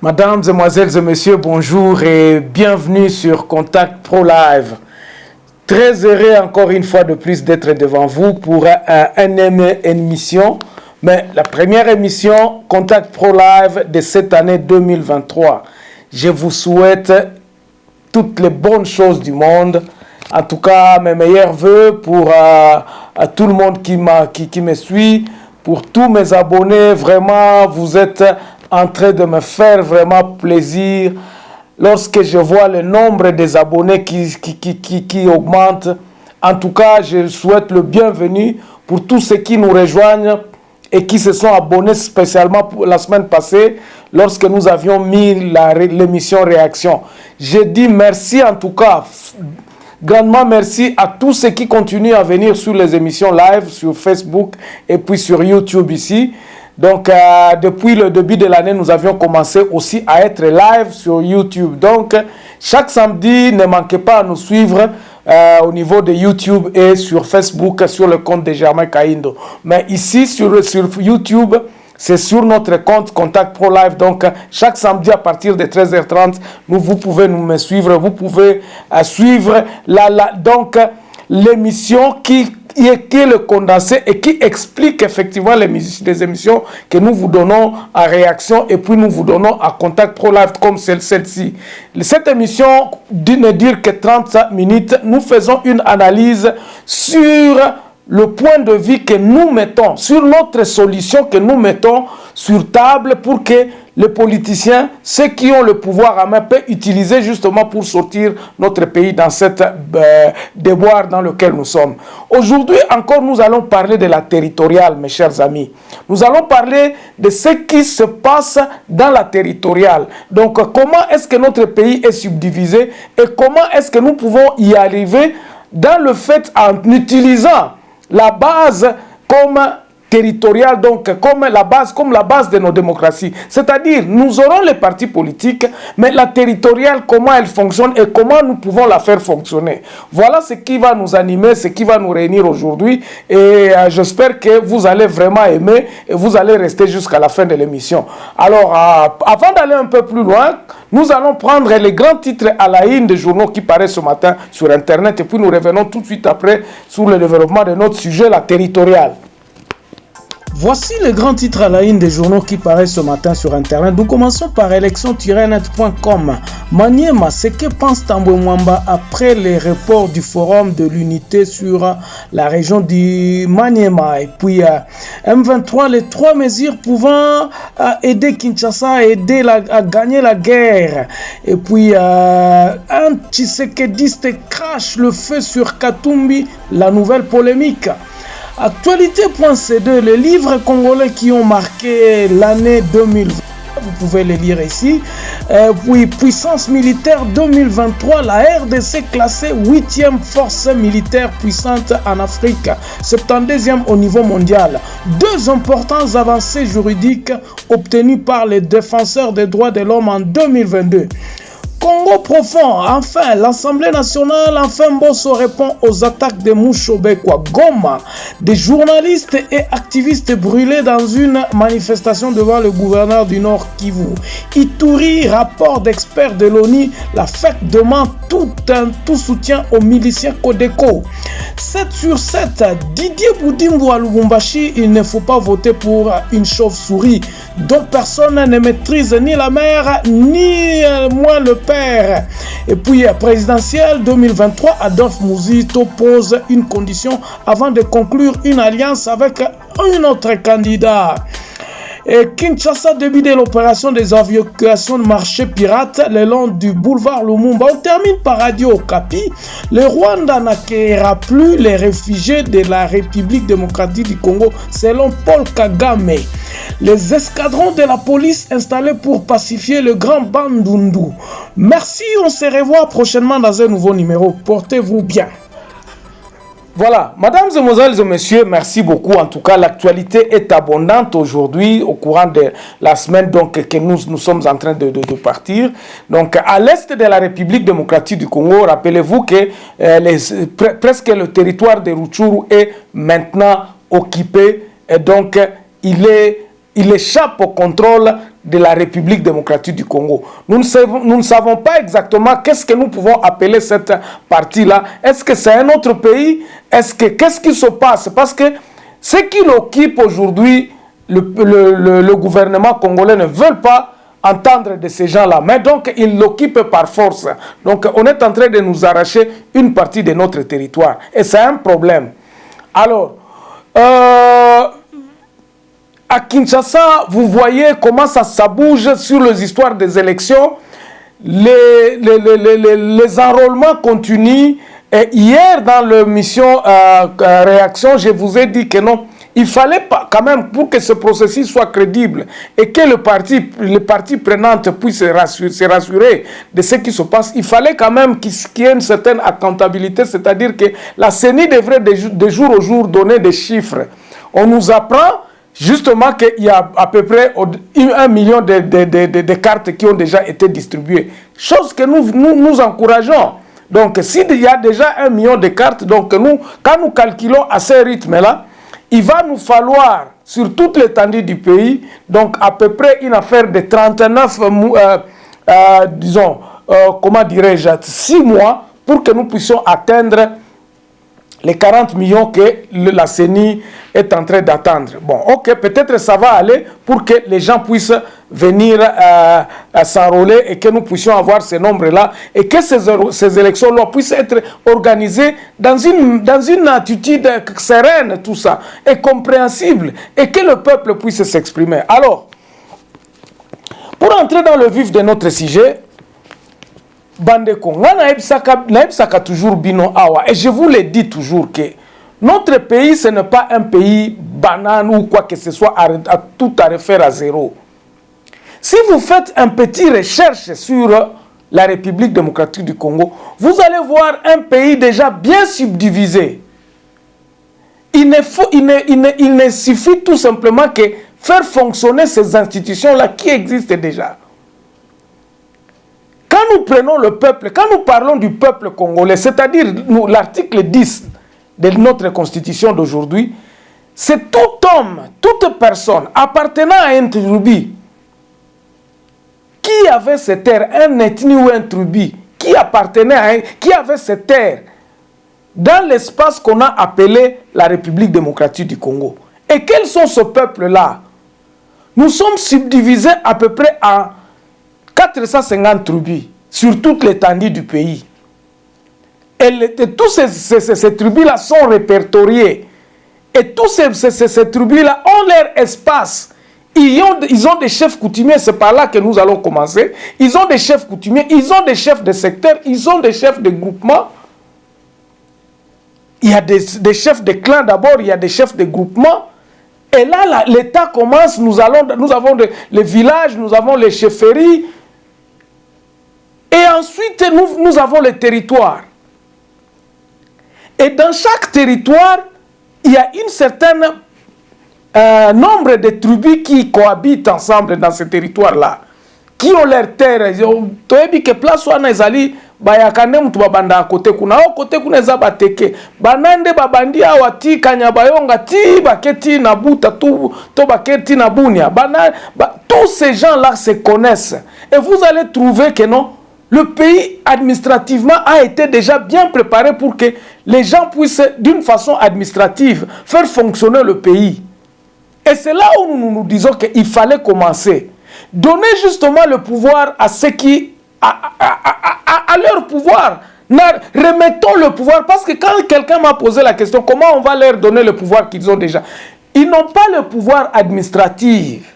Mesdames, Mesdemoiselles et Messieurs, bonjour et bienvenue sur Contact Pro Live. Très heureux encore une fois de plus d'être devant vous pour une émission, mais la première émission Contact Pro Live de cette année 2023. Je vous souhaite toutes les bonnes choses du monde. En tout cas, mes meilleurs vœux pour tout le monde qui me suit, pour tous mes abonnés. Vraiment, vous êtes en train de me faire vraiment plaisir lorsque je vois le nombre des abonnés qui augmente. En tout cas, je souhaite le bienvenu pour tous ceux qui nous rejoignent et qui se sont abonnés spécialement pour la semaine passée lorsque nous avions mis l'émission Réaction. Je dis merci en tout cas, grandement merci à tous ceux qui continuent à venir sur les émissions live sur Facebook et puis sur YouTube ici. Donc, depuis le début de l'année, nous avions commencé aussi à être live sur YouTube. Donc, chaque samedi, ne manquez pas à nous suivre au niveau de YouTube et sur Facebook, sur le compte de Germain Kaindo. Mais ici, sur YouTube, c'est sur notre compte Contact Pro Live. Donc, chaque samedi à partir de 13h30, vous pouvez me suivre. Vous pouvez suivre l'émission qui est le condensé et qui explique effectivement les émissions que nous vous donnons à Réaction et puis nous vous donnons à Contact Pro Live comme celle-ci. Cette émission ne dure que 30 minutes. Nous faisons une analyse sur le point de vue que nous mettons, sur notre solution que nous mettons sur table pour que les politiciens, ceux qui ont le pouvoir à main, peuvent utiliser justement pour sortir notre pays dans cette déboire dans lequel nous sommes. Aujourd'hui encore, nous allons parler de la territoriale, mes chers amis. Nous allons parler de ce qui se passe dans la territoriale. Donc, comment est-ce que notre pays est subdivisé et comment est-ce que nous pouvons y arriver dans le fait en utilisant la base comme territoriale, donc comme la base de nos démocraties. C'est-à-dire, nous aurons les partis politiques, mais la territoriale, comment elle fonctionne et comment nous pouvons la faire fonctionner. Voilà ce qui va nous animer, ce qui va nous réunir aujourd'hui. Et j'espère que vous allez vraiment aimer et vous allez rester jusqu'à la fin de l'émission. Alors, avant d'aller un peu plus loin, nous allons prendre les grands titres à la une des journaux qui paraissent ce matin sur Internet et puis nous revenons tout de suite après sur le développement de notre sujet, la territoriale. Voici les grands titres à la une des journaux qui paraissent ce matin sur Internet. Nous commençons par élection-net.com. Maniema, ce que pense Tambwe Mwamba après les reports du forum de l'unité sur la région du Maniema. Et puis M23, les 3 mesures pouvant aider Kinshasa à gagner la guerre. Et puis un Tshisekediste crache le feu sur Katumbi, la nouvelle polémique. Actualité.c2, les livres congolais qui ont marqué l'année 2020, vous pouvez les lire ici. Puis puissance militaire 2023, la RDC classée 8e force militaire puissante en Afrique, 72e au niveau mondial. 2 importantes avancées juridiques obtenues par les défenseurs des droits de l'homme en 2022. Congo profond, enfin, l'Assemblée nationale, enfin Mbosso répond aux attaques de Mouchobekwa. Goma, des journalistes et activistes brûlés dans une manifestation devant le gouverneur du Nord Kivu. Ituri, rapport d'experts de l'ONU, la FEC demande tout soutien aux miliciens Codeco. 7 sur 7, Didier Boudimbo à Lubumbashi, il ne faut pas voter pour une chauve-souris dont personne ne maîtrise ni la mère ni moins le père. Et puis présidentielle 2023, Adolphe Mouzito pose une condition avant de conclure une alliance avec un autre candidat. Et Kinshasa débute l'opération des évacuations de marchés pirates le long du boulevard Lumumba. On termine par Radio Okapi. Le Rwanda n'accueillera plus les réfugiés de la République démocratique du Congo selon Paul Kagame. Les escadrons de la police installés pour pacifier le Grand Bandundu. Merci, on se revoit prochainement dans un nouveau numéro. Portez-vous bien. Voilà, mesdames et messieurs, merci beaucoup. En tout cas, l'actualité est abondante aujourd'hui au courant de la semaine donc, que nous sommes en train de partir. Donc, à l'est de la République démocratique du Congo, rappelez-vous que presque le territoire de Rutshuru est maintenant occupé. Et donc, il échappe au contrôle de la République démocratique du Congo. Nous ne savons pas exactement qu'est-ce que nous pouvons appeler cette partie-là. Est-ce que c'est un autre pays? Qu'est-ce qui se passe? Parce que ceux qui l'occupent aujourd'hui, le gouvernement congolais ne veulent pas entendre de ces gens-là. Mais donc, ils l'occupent par force. Donc, on est en train de nous arracher une partie de notre territoire. Et c'est un problème. Alors, à Kinshasa, vous voyez comment ça bouge sur les histoires des élections. Les enrôlements continuent. Et hier, dans l'émission Réaction, je vous ai dit que non, il fallait pas, quand même, pour que ce processus soit crédible et que les parties prenantes puissent se rassurer de ce qui se passe, il fallait quand même qu'il y ait une certaine accountabilité, c'est-à-dire que la CENI devrait de jour au jour donner des chiffres. On nous apprend justement qu'il y a à peu près 1 million de cartes qui ont déjà été distribuées, chose que nous encourageons. Donc, s'il y a déjà 1 million de cartes, donc quand nous calculons à ce rythme-là, il va nous falloir, sur toute l'étendue du pays, donc à peu près une affaire de 39, comment dirais-je, 6 mois, pour que nous puissions atteindre les 40 millions que la CENI est en train d'attendre. Bon, ok, peut-être ça va aller pour que les gens puissent venir s'enrôler et que nous puissions avoir ces nombres-là et que ces élections-là puissent être organisées dans une attitude sereine, tout ça, et compréhensible, et que le peuple puisse s'exprimer. Alors, pour entrer dans le vif de notre sujet, Bandeko, naebsaka toujours bino awa. Et je vous le dis toujours que notre pays, ce n'est pas un pays banane ou quoi que ce soit à tout à refaire à zéro. Si vous faites un petit recherche sur la République démocratique du Congo, vous allez voir un pays déjà bien subdivisé. Il ne suffit tout simplement que faire fonctionner ces institutions-là qui existent déjà. Quand nous prenons le peuple, quand nous parlons du peuple congolais, c'est-à-dire l'article 10 de notre constitution d'aujourd'hui, c'est tout homme, toute personne appartenant à un tribu qui avait cette terre, un ethnie ou un tribu, qui appartenait à qui avait cette terre dans l'espace qu'on a appelé la République démocratique du Congo. Et quels sont ce peuple-là? Nous sommes subdivisés à peu près en 450 tribus sur toute l'étendue du pays. Et tous ces tribus-là sont répertoriés. Et tous ces tribus-là ont leur espace. Ils ont des chefs coutumiers, c'est par là que nous allons commencer. Ils ont des chefs coutumiers, ils ont des chefs de secteur, ils ont des chefs de groupement. Il y a des chefs de clans d'abord, il y a des chefs de groupement. Et là, l'État commence, nous avons les villages, nous avons les chefferies. Et ensuite, nous avons les territoires. Et dans chaque territoire, il y a une certaine nombre de tribus qui cohabitent ensemble dans ce territoire-là, qui ont leur terre. Tu que place où Nazali, bayakane mutu babanda côté kuna au côté kuna za bateke banande babandi awati kanyabayonga ti baketi na buta to baketi na bunia tous ces gens-là se connaissent et vous allez trouver que non, le pays administrativement a été déjà bien préparé pour que les gens puissent d'une façon administrative faire fonctionner le pays. Et c'est là où nous disons qu'il fallait commencer. Donner justement le pouvoir à ceux qui à leur pouvoir. Remettons le pouvoir, parce que quand quelqu'un m'a posé la question, comment on va leur donner le pouvoir qu'ils ont déjà? Ils n'ont pas le pouvoir administratif.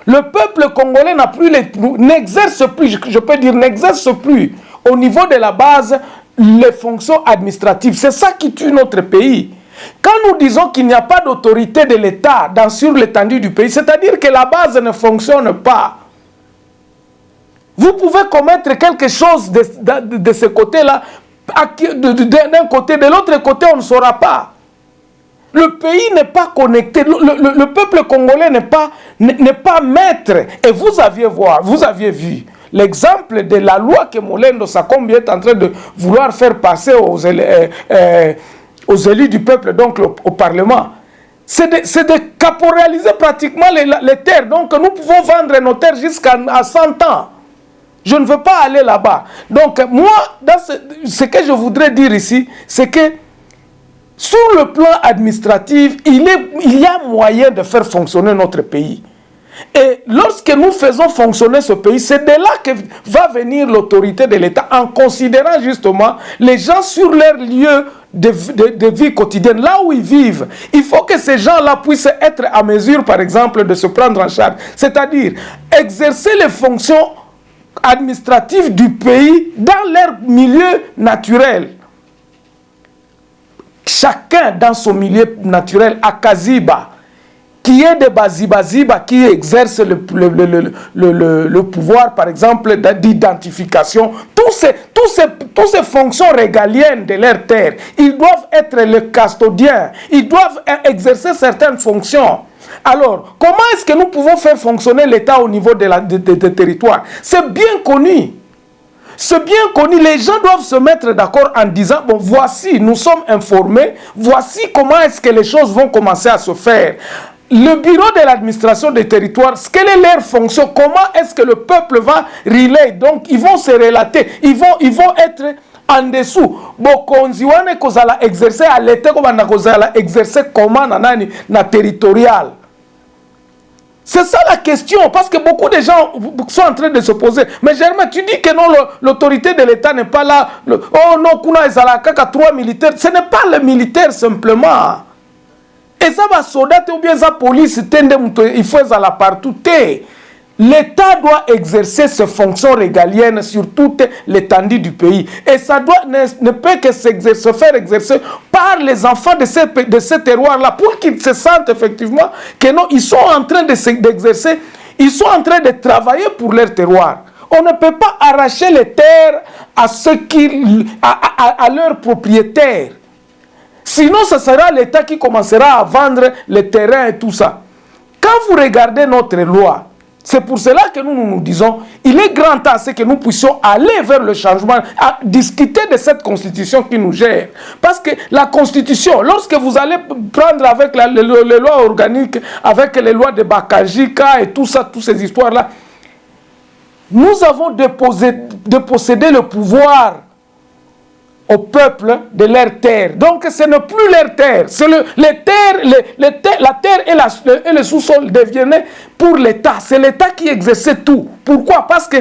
Le peuple congolais n'exerce plus, je peux dire, n'exerce plus au niveau de la base les fonctions administratives. C'est ça qui tue notre pays. Quand nous disons qu'il n'y a pas d'autorité de l'État sur l'étendue du pays, c'est-à-dire que la base ne fonctionne pas. Vous pouvez commettre quelque chose de ce côté-là, d'un côté, de l'autre côté, on ne saura pas. Le pays n'est pas connecté, le peuple congolais n'est pas maître. Et vous aviez vu l'exemple de la loi que Molendo Sakombi est en train de vouloir faire passer aux élus du peuple, donc au Parlement. c'est de caporaliser pratiquement les terres. Donc nous pouvons vendre nos terres jusqu'à 100 ans. Je ne veux pas aller là-bas. Donc moi, ce que je voudrais dire ici, c'est que sur le plan administratif, il y a moyen de faire fonctionner notre pays. Et lorsque nous faisons fonctionner ce pays, c'est de là que va venir l'autorité de l'État en considérant justement les gens sur leur lieu de vie quotidienne, là où ils vivent. Il faut que ces gens-là puissent être à mesure, par exemple, de se prendre en charge. C'est-à-dire exercer les fonctions administratives du pays dans leur milieu naturel. Chacun dans son milieu naturel, à Kaziba, qui est de Baziba, qui exerce le pouvoir, par exemple, d'identification, toutes ces fonctions régaliennes de leur terre, ils doivent être les custodiens, ils doivent exercer certaines fonctions. Alors, comment est-ce que nous pouvons faire fonctionner l'État au niveau des territoires? C'est bien connu. C'est bien connu, les gens doivent se mettre d'accord en disant, bon, voici, nous sommes informés, voici comment est-ce que les choses vont commencer à se faire. Le bureau de l'administration des territoires, quelle est leur fonction? Comment est-ce que le peuple va relayer? Donc, ils vont se relater, ils vont être en dessous. Bokonzi wane kozala exercer à l'état comme on a kozala exercer comment na territorial. C'est ça la question, parce que beaucoup de gens sont en train de se poser. Mais Germain, tu dis que non, l'autorité de l'État n'est pas là. Oh non, kuna ezalaka 3 militaires. Ce n'est pas les militaires simplement. Et ça va soldat ou bien ça police, il faut la partout. L'État doit exercer ses fonctions régaliennes sur toute l'étendue du pays. Et ça ne peut que se faire exercer par les enfants de ce terroir-là, pour qu'ils se sentent effectivement que non, ils sont en train d'exercer, ils sont en train de travailler pour leur terroir. On ne peut pas arracher les terres à leurs propriétaires. Sinon, ce sera l'État qui commencera à vendre les terrains et tout ça. Quand vous regardez notre loi, c'est pour cela que nous disons, il est grand temps que nous puissions aller vers le changement, à discuter de cette constitution qui nous gère. Parce que la constitution, lorsque vous allez prendre avec les lois organiques, avec les lois de Bakajika et tout ça, toutes ces histoires-là, nous avons dépossédé le pouvoir au peuple de leur terre. Donc ce n'est plus leur terre. C'est la terre et le sous-sol devenaient pour l'État. C'est l'État qui exerçait tout. Pourquoi? Parce que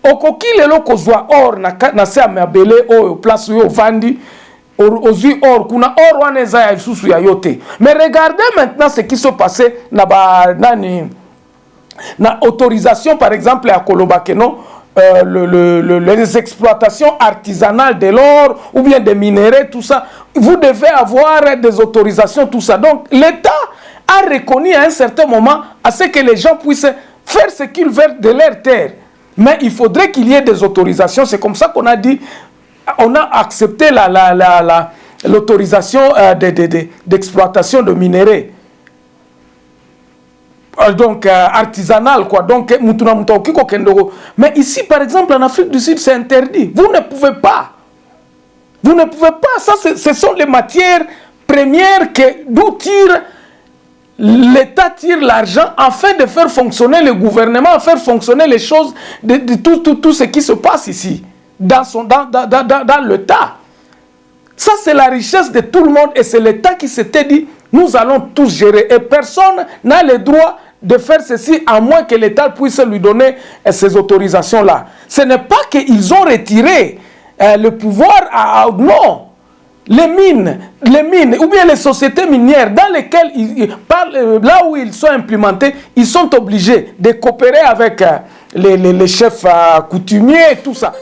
okoki lelo kozwa or na se amabele o place yo vandi ozi or kuna or waneza ya susu ya yote. Mais regardez maintenant ce qui se passait na autorisation par exemple à Kolobakeno. Les exploitations artisanales de l'or ou bien des minéraux, tout ça, vous devez avoir des autorisations, tout ça. Donc l'État a reconnu à un certain moment à ce que les gens puissent faire ce qu'ils veulent de leur terre. Mais il faudrait qu'il y ait des autorisations. C'est comme ça qu'on a dit, on a accepté l'autorisation d'exploitation de minéraux. Donc artisanal quoi, donc mais ici par exemple en Afrique du Sud c'est interdit, vous ne pouvez pas, ça ce sont les matières premières d'où l'État tire l'argent afin de faire fonctionner le gouvernement, faire fonctionner les choses de tout ce qui se passe ici dans l'État. Ça c'est la richesse de tout le monde et c'est l'État qui s'était dit nous allons tous gérer et personne n'a le droit de faire ceci à moins que l'État puisse lui donner ces autorisations-là. Ce n'est pas qu'ils ont retiré le pouvoir non. Les mines, ou bien les sociétés minières dans lesquelles là où ils sont implémentés, ils sont obligés de coopérer avec les chefs coutumiers et tout ça.